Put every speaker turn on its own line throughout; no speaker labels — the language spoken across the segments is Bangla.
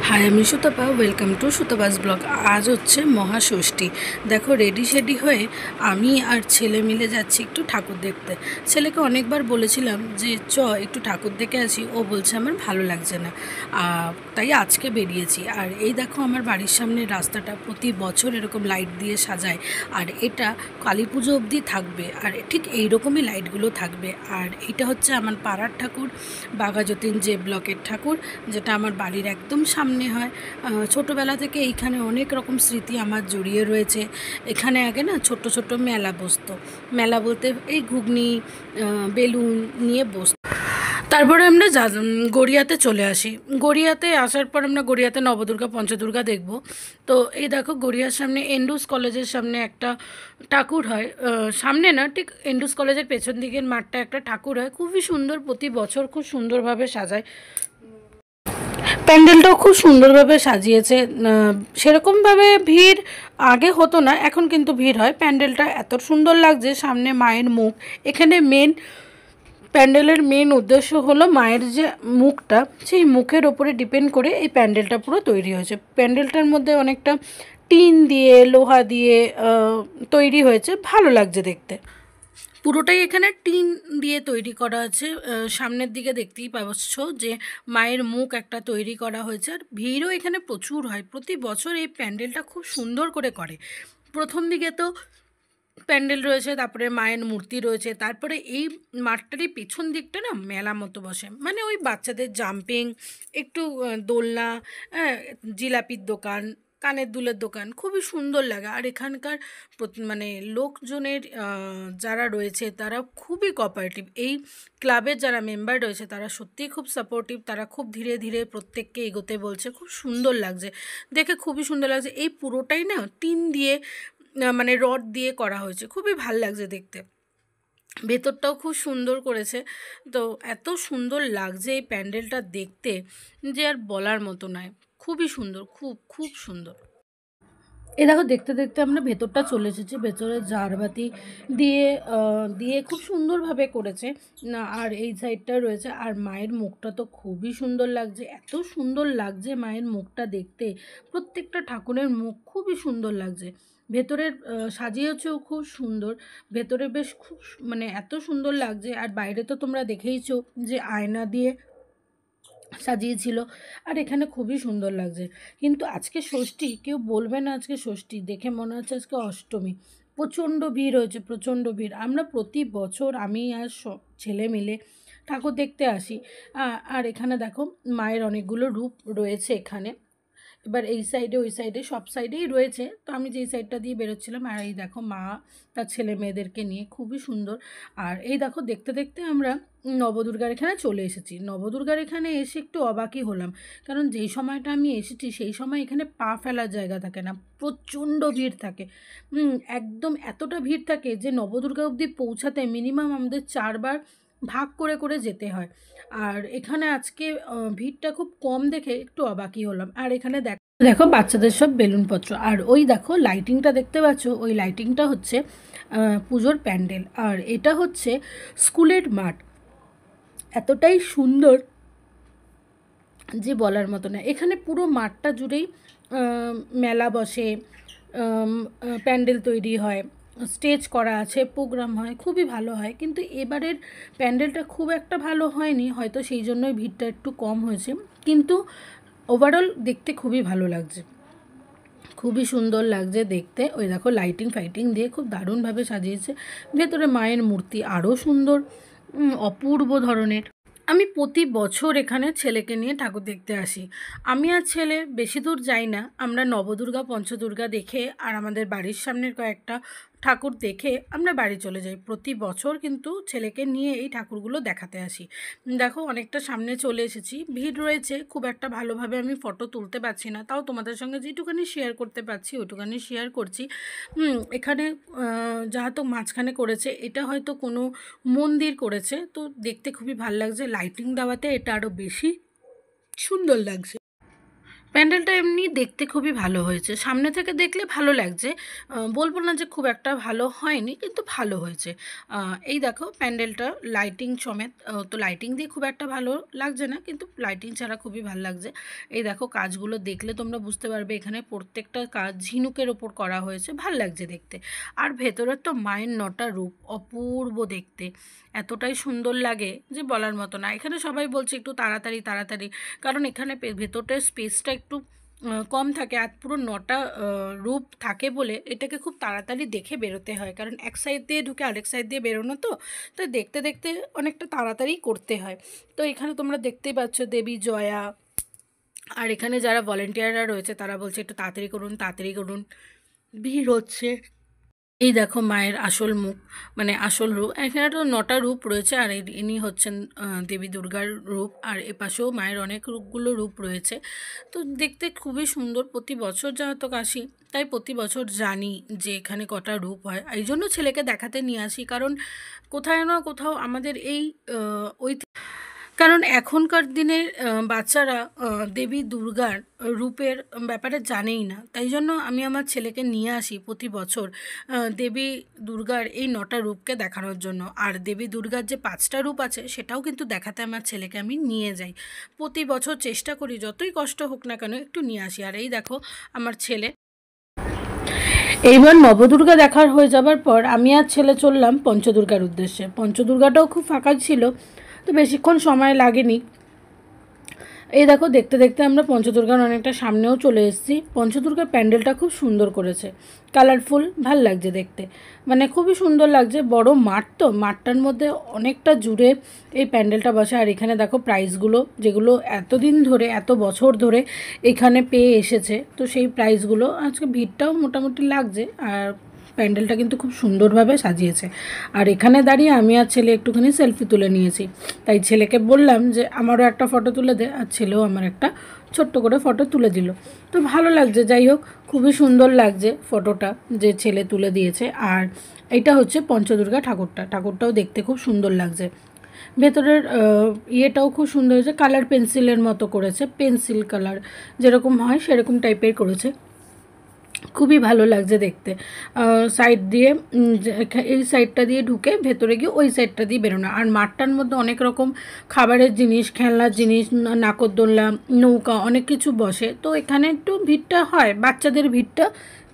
হাই, আমি Sutapa. Welcome to Sutapa's blog. আজ হচ্ছে মহাষষ্ঠী। দেখো, রেডি শেডি হয়ে আমি আর ছেলে মিলে যাচ্ছি একটু ঠাকুর দেখতে। ছেলেকে অনেকবার বলেছিলাম যে একটু ঠাকুর দেখে আসি, ও বলছে আমার ভালো লাগছে না। তাই আজকে বেরিয়েছি। আর এই দেখো, আমার বাড়ির সামনের রাস্তাটা প্রতি বছর এরকম লাইট দিয়ে সাজায়, আর এটা কালী পুজো অবধি থাকবে, আর ঠিক এইরকমই লাইটগুলো থাকবে। আর এটা হচ্ছে আমার পাড়ার ঠাকুর, বাঘাযতীন যে ব্লকের ঠাকুর, যেটা আমার বাড়ির একদম সামনে হয়। ছোটোবেলা থেকে এইখানে অনেক রকম স্মৃতি আমার জড়িয়ে রয়েছে। এখানে আগে না ছোট ছোট মেলা বসতো। মেলা বলতে এই ঘুগনি, বেলুন নিয়ে বসতো। তারপরে আমরা গড়িয়াতে চলে আসি। গড়িয়াতে আসার পর আমরা গড়িয়াতে নবদুর্গা পঞ্চদুর্গা দেখব। তো এই দেখো, গড়িয়ার সামনে এন্ডুস কলেজের সামনে একটা ঠাকুর হয়। সামনে না, ঠিক এন্ডুস কলেজের পেছন দিকের মাঠটা একটা ঠাকুর হয়, খুবই সুন্দর। প্রতি বছর খুব সুন্দরভাবে সাজায়। প্যান্ডেলটাও খুব সুন্দরভাবে সাজিয়েছে। সেরকমভাবে ভিড় আগে হতো না, এখন কিন্তু ভিড় হয়। প্যান্ডেলটা এত সুন্দর লাগছে, সামনে মায়ের মুখ। এখানে প্যান্ডেলের মেন উদ্দেশ্য হলো মায়ের যে মুখটা, সেই মুখের ওপরে ডিপেন্ড করে এই প্যান্ডেলটা পুরো তৈরি হয়েছে। প্যান্ডেলটার মধ্যে অনেকটা টিন দিয়ে, লোহা দিয়ে তৈরি হয়েছে, ভালো লাগছে দেখতে। পুরোটাই এখানে টিন দিয়ে তৈরি করা আছে। সামনের দিকে দেখতেই পাচ্ছ যে মায়ের মুখ একটা তৈরি করা হয়েছে। আর ভিড়ও এখানে প্রচুর হয়, প্রতি বছর এই প্যান্ডেলটা খুব সুন্দর করে। প্রথম দিকে তো প্যান্ডেল রয়েছে, তারপরে মায়ের মূর্তি রয়েছে, তারপরে এই মাঠটারই পেছন দিকটা না মেলা মতো বসে, মানে ওই বাচ্চাদের জাম্পিং, একটু দোলনা, জিলাপির দোকান, কানের দুলের দোকান, খুবই সুন্দর লাগে। আর এখানকার মানে লোকজনের যারা রয়েছে তারা খুবই কোঅপারেটিভ। এই ক্লাবের যারা মেম্বার রয়েছে তারা সত্যিই খুব সাপোর্টিভ। তারা খুব ধীরে ধীরে প্রত্যেককে এগোতে বলছে, খুব সুন্দর লাগছে দেখে, খুবই সুন্দর লাগছে। এই পুরোটাই না টিন দিয়ে, মানে রড দিয়ে করা হয়েছে, খুবই ভাল লাগছে দেখতে। ভেতরটাও খুব সুন্দর করেছে। তো এত সুন্দর লাগছে এই প্যান্ডেলটা দেখতে যে আর বলার মতো নয়। খুবই সুন্দর, খুব খুব সুন্দর। এ দেখো, দেখতে দেখতে আমরা ভেতরটা চলে এসেছি। ভেতরে ঝাড়বাতি দিয়ে দিয়ে খুব সুন্দরভাবে করেছে না। আর এই সাইডটা রয়েছে। আর মায়ের মুখটা তো খুবই সুন্দর লাগছে, এত সুন্দর লাগছে মায়ের মুখটা দেখতে। প্রত্যেকটা ঠাকুরের মুখ খুবই সুন্দর লাগছে। ভেতরের সাজিয়েছেও খুব সুন্দর। ভেতরে বেশ খুব মানে এত সুন্দর লাগছে। আর বাইরে তো তোমরা দেখেইছো যে আয়না দিয়ে সাজিয়েছিল। আর এখানে খুবই সুন্দর লাগছে। কিন্তু আজকে ষষ্ঠী, কেউ বলবে না আজকে ষষ্ঠী, দেখে মনে হচ্ছে আজকে অষ্টমী। প্রচণ্ড ভিড় হয়েছে, প্রচণ্ড ভিড়। আমরা প্রতি বছর আমি আর ছেলে মিলে ঠাকুর দেখতে আসি। আর এখানে দেখো মায়ের অনেকগুলো রূপ রয়েছে এখানে। এবার এই সাইডে, ওই সাইডে, সব সাইডেই রয়েছে। তো আমি যেই সাইডটা দিয়ে বেরোচ্ছিলাম, আর এই দেখো মা তার ছেলে মেয়েদেরকে নিয়ে, খুবই সুন্দর। আর এই দেখো, দেখতে দেখতে আমরা নবদুর্গার এখানে চলে এসেছি। নবদুর্গার এখানে এসে একটু অবাকই হলাম, কারণ যেই সময়টা আমি এসেছি সেই সময় এখানে পা ফেলার জায়গা থাকে না, প্রচণ্ড ভিড় থাকে। একদম এতটা ভিড় থাকে যে নবদুর্গা অবধি পৌঁছাতে মিনিমাম আমাদের 4বার ভাগ করে করে যেতে হয়। আর এখানে আজকে ভিড়টা খুব কম দেখে একটু অবাকই হলাম। আর এখানে দেখো বাচ্চাদের সব বেলুনপত্র। আর ওই দেখো লাইটিংটা দেখতে পাচ্ছ, ওই লাইটিংটা হচ্ছে পুজোর প্যান্ডেল। আর এটা হচ্ছে স্কুলের মাঠ, এতটাই সুন্দর যে বলার মতো না। এখানে পুরো মাঠটা জুড়েই মেলা বসে, প্যান্ডেল তৈরি হয়, স্টেজ করা আছে, প্রোগ্রাম হয়, খুবই ভালো হয়। কিন্তু এবারের প্যান্ডেলটা খুব একটা ভালো হয়নি, হয়তো সেই জন্যই ভিড়টা একটু কম হয়েছে। কিন্তু ওভারঅল দেখতে খুবই ভালো লাগছে, খুবই সুন্দর লাগছে দেখতে। ওই দেখো লাইটিং ফাইটিং দিয়ে খুব দারুণভাবে সাজিয়েছে। ভেতরে মায়ের মূর্তি আরও সুন্দর, অপূর্ব ধরনের। আমি প্রতি বছর এখানে ছেলেকে নিয়ে ঠাকুর দেখতে আসি। আমি আর ছেলে বেশি দূর যাই না, আমরা নবদুর্গা পঞ্চদুর্গা দেখে আর আমাদের বাড়ির সামনের কয়েকটা ঠাকুর দেখে আমরা বাড়ি চলে যাই। প্রতি বছর কিন্তু ছেলেকে নিয়ে এই ঠাকুরগুলো দেখাতে আসি। দেখো অনেকটা সামনে চলে এসেছি, ভিড় রয়েছে, খুব একটা ভালোভাবে আমি ফটো তুলতে পারছি না, তাও তোমাদের সঙ্গে যেটুখানি শেয়ার করতে পারছি ওইটুখানি শেয়ার করছি। এখানে যেহেতু মাঝখানে করেছে, এটা হয়তো কোনো মন্দির করেছে, তো দেখতে খুবই ভালো লাগছে। লাইটিং দেওয়াতে এটা আরও বেশি সুন্দর লাগছে। প্যান্ডেলটা এমনি দেখতে খুবই ভালো হয়েছে, সামনে থেকে দেখলে ভালো লাগছে, বলবো না যে খুব একটা ভালো হয়নি, কিন্তু ভালো হয়েছে। এই দেখো প্যান্ডেলটা লাইটিং সমেত, তো লাইটিং দিয়ে খুব একটা ভালো লাগছে না, কিন্তু লাইটিং ছাড়া খুবই ভালো লাগছে। এই দেখো কাজগুলো দেখলে তোমরা বুঝতে পারবে, এখানে প্রত্যেকটা কাজ ঝিনুকের ওপর করা হয়েছে, ভাল লাগছে দেখতে। আর ভেতরের তো মায়ের 9টা রূপ অপূর্ব দেখতে, এতটাই সুন্দর লাগে যে বলার মতো না। এখানে সবাই বলছে একটু তাড়াতাড়ি তাড়াতাড়ি, কারণ এখানে ভেতরটার স্পেসটা একটু কম থাকে, আর পুরো 9টা রূপ থাকে বলে এটাকে খুব তাড়াতাড়ি দেখে বেরোতে হয়, কারণ এক সাইড দিয়ে ঢুকে আরেক সাইড দিয়ে বেরোনো, তো তো দেখতে দেখতে অনেকটা তাড়াতাড়ি করতে হয়। তো এখানে তোমরা দেখতেই পাচ্ছ দেবী জয়া, আর এখানে যারা ভলেন্টিয়াররা রয়েছে তারা বলছে একটু তাড়াতাড়ি করুন তাড়াতাড়ি করুন, ভিড় হচ্ছে। এই দেখো মায়ের আসল মুখ, মানে আসল রূপ। এখানে তো 9টা রূপ রয়েছে, আর ইনি হচ্ছেন দেবী দুর্গার রূপ, আর এপাশেও মায়ের অনেক রূপগুলো রূপ রয়েছে। তো দেখতে খুবই সুন্দর, প্রতি বছর যেহেতু আসি তাই প্রতি বছর জানি যে এখানে কটা রূপ হয়, এই জন্য ছেলেকে দেখাতে নিয়ে আসি, কারণ কোথাও না কোথাও আমাদের এই ওই, কারণ এখনকার দিনের বাচ্চারা দেবী দুর্গার রূপের ব্যাপারে জানেই না, তাই জন্য আমি আমার ছেলেকে নিয়ে আসি প্রতি বছর দেবী দুর্গার এই 9টা রূপকে দেখানোর জন্য। আর দেবী দুর্গার যে 5টা রূপ আছে সেটাও কিন্তু দেখাতে আমার ছেলেকে আমি নিয়ে যাই, প্রতি বছর চেষ্টা করি যতই কষ্ট হোক না কেন একটু নিয়ে আসি। আর এই দেখো আমার ছেলে। এইবার নবদুর্গা দেখার হয়ে যাবার পর আমি আর ছেলে চললাম পঞ্চদুর্গার উদ্দেশ্যে। পঞ্চদুর্গাটাও খুব ফাঁকা ছিল, তো বেশিক্ষণ সময় লাগেনি। এই দেখো দেখতে দেখতে আমরা পঞ্চদুর্গার অনেকটা সামনেও চলে এসেছি। পঞ্চদুর্গার প্যান্ডেলটা খুব সুন্দর করেছে, কালারফুল, ভাল লাগছে দেখতে, মানে খুবই সুন্দর লাগছে। বড় মাঠ, তো মাঠটার মধ্যে অনেকটা জুড়ে এই প্যান্ডেলটা বসে। আর এখানে দেখো প্রাইজগুলো, যেগুলো এতদিন ধরে এত বছর ধরে এখানে পেয়ে এসেছে, তো সেই প্রাইজগুলো। আজকে ভিড়টাও মোটামুটি লাগছে, আর প্যান্ডেলটা কিন্তু খুব সুন্দরভাবে সাজিয়েছে। আর এখানে দাঁড়িয়ে আমি আর ছেলে একটুখানি সেলফি তুলে নিয়েছি, তাই ছেলেকে বললাম যে আমারও একটা ফটো তুলে দে, আর ছেলেও আমার একটা ছোট্ট করে ফটো তুলে দিল। তো ভালো লাগছে, যাই হোক খুবই সুন্দর লাগছে ফটোটা যে ছেলে তুলে দিয়েছে। আর এইটা হচ্ছে পঞ্চদুর্গা ঠাকুরটাও দেখতে খুব সুন্দর লাগছে। ভেতরের ইয়েটাও খুব সুন্দর হয়েছে, কালার পেন্সিলের মতো করেছে, পেন্সিল কালার যেরকম হয় সেরকম টাইপের করেছে, খুবই ভালো লাগছে দেখতে। সাইড দিয়ে এই সাইডটা দিয়ে ঢুকে ভেতরে গিয়ে ওই সাইডটা দিয়ে বেরোনো। আর মাঠটার মধ্যে অনেক রকম খাবারের জিনিস, খেলনার জিনিস, নাগরদোলনা, নৌকা, অনেক কিছু বসে। তো এখানে একটু ভিড়টা হয়, বাচ্চাদের ভিড়টা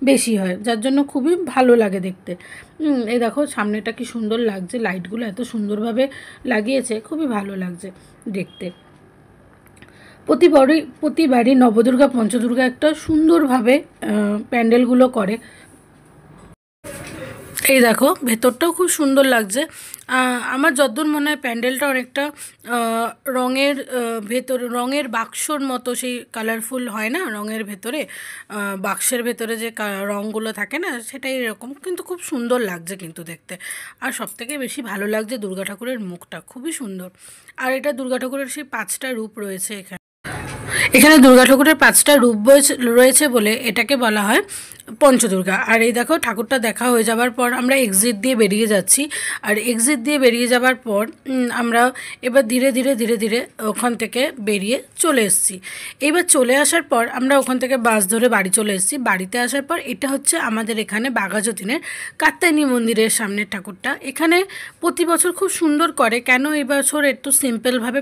বেশি হয়, যার জন্য খুবই ভালো লাগে দেখতে। এই দেখো সামনেটা কি সুন্দর লাগছে, লাইটগুলো এত সুন্দরভাবে লাগিয়েছে, খুবই ভালো লাগছে দেখতে। প্রতিবারই নবদুর্গা পঞ্চদুর্গা একটা সুন্দরভাবে প্যান্ডেলগুলো করে। এই দেখো ভেতরটাও খুব সুন্দর লাগছে। আমার যতদূর মনে হয় প্যান্ডেলটা অনেকটা রঙের রঙের বাক্সর মতো, সেই কালারফুল হয় না রঙের ভেতরে, বাক্সের ভেতরে যে রঙগুলো থাকে না, সেটাই এরকম, কিন্তু খুব সুন্দর লাগছে কিন্তু দেখতে। আর সবথেকে বেশি ভালো লাগছে দুর্গা ঠাকুরের মুখটা, খুবই সুন্দর। আর এটা দুর্গা ঠাকুরের সেই 5টা রূপ রয়েছে এখানে। এখানে দুর্গা ঠাকুরের 5টা রূপ রয়েছে বলে এটাকে বলা হয় পঞ্চদুর্গা। আর এই দেখো ঠাকুরটা দেখা হয়ে যাবার পর আমরা এক্সিট দিয়ে বেরিয়ে যাচ্ছি। আর এক্সিট দিয়ে বেরিয়ে যাবার পর আমরা এবার ধীরে ধীরে ধীরে ধীরে ওখান থেকে বেরিয়ে চলে এসেছি। এবার চলে আসার পর আমরা ওখান থেকে বাস ধরে বাড়ি চলে এসেছি। বাড়িতে আসার পর এটা হচ্ছে আমাদের এখানে বাঘাযতীনের কাত্যায়নী মন্দিরের সামনের ঠাকুরটা। এখানে প্রতি বছর খুব সুন্দর করে, কেন এবছর একটু সিম্পলভাবে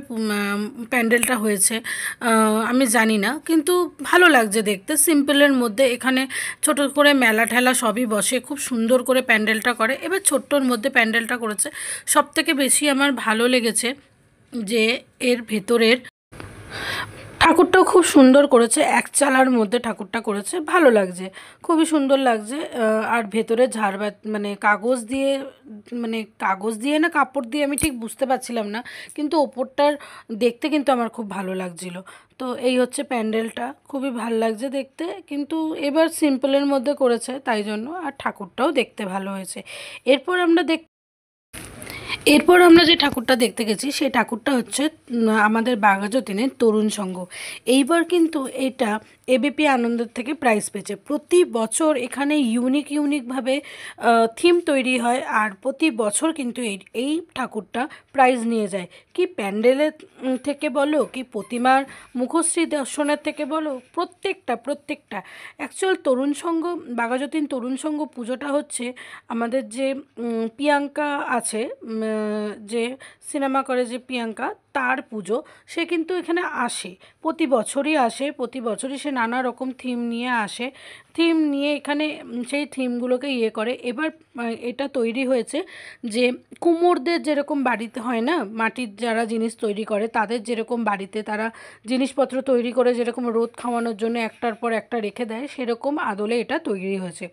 প্যান্ডেলটা হয়েছে আমি জানি না, কিন্তু ভালো লাগছে দেখতে, সিম্পলের মধ্যে। এখানে ছোট করে মেলা ঠেলা সবই বসে, খুব সুন্দর করে প্যান্ডেলটা করে। এবার ছোট্টর মধ্যে প্যান্ডেলটা করেছে। সবথেকে বেশি আমার ভালো লেগেছে যে এর ভেতরের ঠাকুরটাও খুব সুন্দর করেছে, এক চালার মধ্যে ঠাকুরটা করেছে, ভালো লাগছে, খুবই সুন্দর লাগছে। আর ভেতরে মানে কাগজ দিয়ে না কাপড় দিয়ে আমি ঠিক বুঝতে পারছিলাম না, কিন্তু ওপরটার দেখতে কিন্তু আমার খুব ভালো লাগছিল। তো এই হচ্ছে প্যান্ডেলটা, খুবই ভালো লাগছে দেখতে, কিন্তু এবার সিম্পলের মধ্যে করেছে তাই জন্য। আর ঠাকুরটাও দেখতে ভালো হয়েছে। এরপর আমরা যে ঠাকুরটা দেখতে গেছি সেই ঠাকুরটা হচ্ছে আমাদের বাঘাযতীনের তরুণ সংঘ। এইবার কিন্তু এটা এবিপি আনন্দের থেকে প্রাইজ পেয়েছে। প্রতি বছর এখানে ইউনিকভাবে থিম তৈরি হয়, আর প্রতি বছর কিন্তু এই ঠাকুরটা প্রাইজ নিয়ে যায়। কি প্যান্ডেলের থেকে বলো, কি প্রতিমার মুখশ্রী দর্শনের থেকে বলো, প্রত্যেকটা অ্যাকচুয়াল তরুণ সংঘ, বাঘাযতীন তরুণ সংঘ পুজোটা হচ্ছে আমাদের যে প্রিয়াঙ্কা আছে, যে সিনেমা করে যে প্রিয়াঙ্কা, তার পুজো। সে কিন্তু এখানে আসে, প্রতি বছরই আসে, প্রতি বছরই সে নানা রকম থিম নিয়ে আসে, থিম নিয়ে এখানে সেই থিমগুলোকে করে। এবার এটা তৈরি হয়েছে যে কুমোরদের যেরকম বাড়িতে হয় না, মাটির যারা জিনিস তৈরি করে তাদের যেরকম বাড়িতে তারা জিনিসপত্র তৈরি করে যেরকম রোদ খাওয়ানোর জন্য একটার পর একটা রেখে দেয়, সেরকম আদলে এটা তৈরি হয়েছে।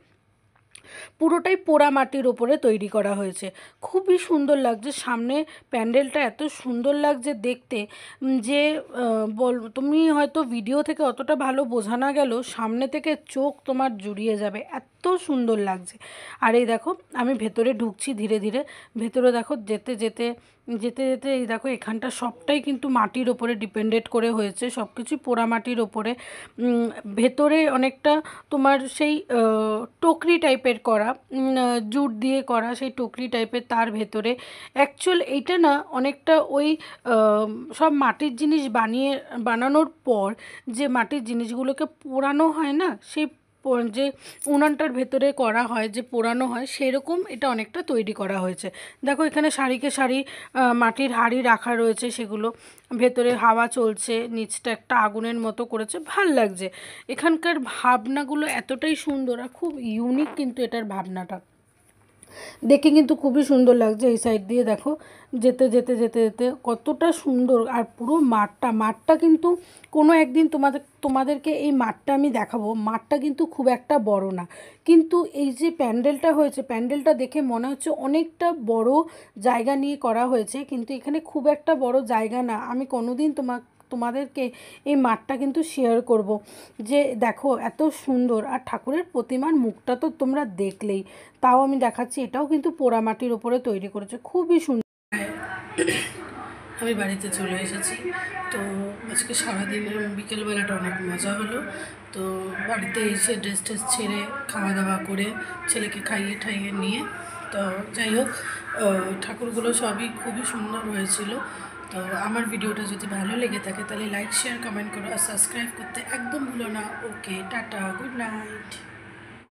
পুরোটাই পোড়া মাটির ওপরে তৈরি করা হয়েছে, খুবই সুন্দর লাগছে। সামনে প্যান্ডেলটা এত সুন্দর লাগছে দেখতে যে তুমি হয়তো ভিডিও থেকে অতটা ভালো বোঝা না গেলেও সামনে থেকে চোখ তোমার জুড়িয়ে যাবে, এত সুন্দর লাগছে। আর এই দেখো আমি ভেতরে ঢুকছি ধীরে ধীরে, ভেতরে দেখো যেতে যেতে যেতে যেতে এই দেখো এখানটা সবটাই কিন্তু মাটির ওপরে ডিপেন্ডেড করে হয়েছে, সব কিছু পোড়া মাটির ওপরে। ভেতরে অনেকটা তোমার সেই টোকরি টাইপের করা, জুট দিয়ে করা সেই টোকরি টাইপের, তার ভেতরে অ্যাকচুয়াল এইটা না অনেকটা ওই সব মাটির জিনিস বানানোর পর যে মাটির জিনিসগুলোকে পোড়ানো হয় না, সেই যে উনানটার ভেতরে করা হয়, যে পোড়ানো হয়, সেরকম এটা অনেকটা তৈরি করা হয়েছে। দেখো এখানে সারিকে সারি মাটির হাঁড়ি রাখা রয়েছে, সেগুলো ভেতরে হাওয়া চলছে, নিচটা একটা আগুনের মতো করেছে, ভাল লাগছে। এখানকার ভাবনাগুলো এতটাই সুন্দর আর খুব ইউনিক কিন্তু এটার ভাবনাটা দেখে কিন্তু খুবই সুন্দর লাগছে। এই সাইড দিয়ে দেখো যেতে যেতে যেতে যেতে কতটা সুন্দর, আর পুরো মাঠটা কিন্তু কোনো একদিন তোমাদেরকে এই মাঠটা আমি দেখাবো। মাঠটা কিন্তু খুব একটা বড় না, কিন্তু এই যে প্যান্ডেলটা হয়েছে, প্যান্ডেলটা দেখে মনে হচ্ছে অনেকটা বড় জায়গা নিয়ে করা হয়েছে, কিন্তু এখানে খুব একটা বড় জায়গা না। আমি কোনোদিন তোমাদেরকে এই মাঠটা কিন্তু শেয়ার করব, যে দেখো এত সুন্দর। আর ঠাকুরের প্রতিমার মুখটা তো তোমরা দেখলেই, তাও আমি দেখাচ্ছি, এটাও কিন্তু পোড়ামাটির ওপরে তৈরি করেছে, খুবই সুন্দর। আমি বাড়িতে চলে এসেছি, তো আজকে সারাদিনের বিকেলবেলাটা অনেক মজা হলো। তো বাড়িতে এসে ড্রেস ছেড়ে খাওয়া দাওয়া করে ছেলেকে খাইয়ে ঠাইয়ে নিয়ে, তো যাই হোক ঠাকুরগুলো সবই খুবই সুন্দর হয়েছিল। তো আমার ভিডিওটা যদি ভালো লেগে থাকে তাহলে লাইক শেয়ার কমেন্ট করো আর সাবস্ক্রাইব করতে একদম ভুলো না। ওকে, টাটা, গুড নাইট।